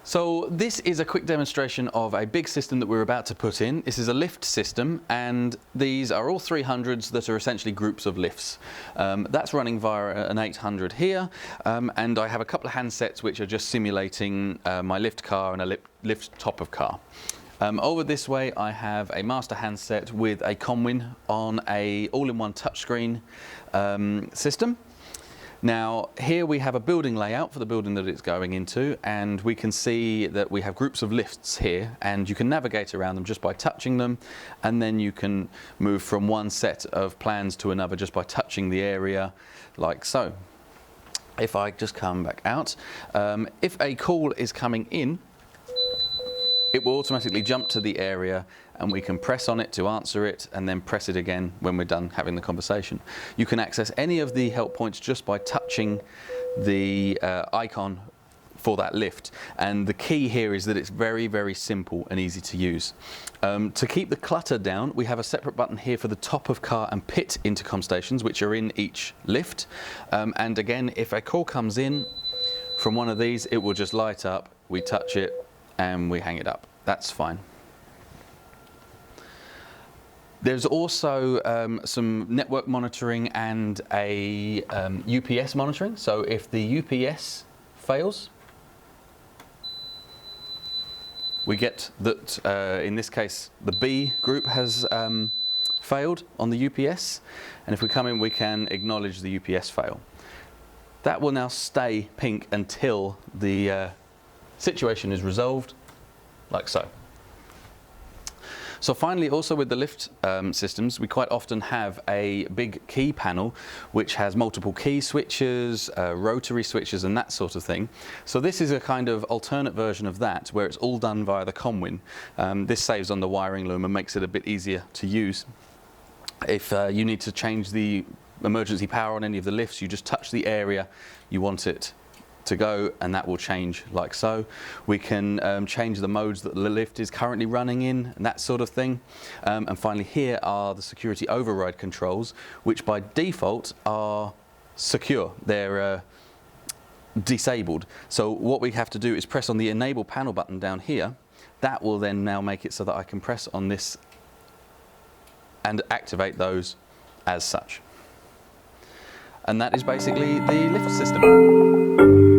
So this is a quick demonstration of a big system that we're about to put in. This is a lift system, and these are all 300s that are essentially groups of lifts. That's running via an 800 here, and I have a couple of handsets which are just simulating my lift car and a lift top of car. Over this way I have a master handset with a Conwin on a all-in-one touchscreen system. Now here we have a building layout for the building that it's going into, and we can see that we have groups of lifts here, and you can navigate around them just by touching them, and then you can move from one set of plans to another just by touching the area like so. If I just come back out, if a call is coming in, it will automatically jump to the area, and we can press on it to answer it and then press it again when we're done having the conversation. You can access any of the help points just by touching the icon for that lift, and the key here is that it's very, very simple and easy to use. To keep the clutter down, we have a separate button here for the top of car and pit intercom stations, which are in each lift, and again, if a call comes in from one of these, it will just light up, we touch it and we hang it up. That's fine. There's also some network monitoring and a UPS monitoring. So if the UPS fails, we get that in this case the B group has failed on the UPS, and if we come in we can acknowledge the UPS fail. That will now stay pink until the situation is resolved, like so. So finally, also with the lift systems, we quite often have a big key panel which has multiple key switches, rotary switches and that sort of thing. So this is a kind of alternate version of that, where it's all done via the Conwin. This saves on the wiring loom and makes it a bit easier to use. If you need to change the emergency power on any of the lifts, you just touch the area you want it to go, and that will change like so. We can change the modes that the lift is currently running in and that sort of thing. And finally, here are the security override controls, which by default are secure. They're disabled. So what we have to do is press on the enable panel button down here. That will then now make it so that I can press on this and activate those as such. And that is basically the lift system.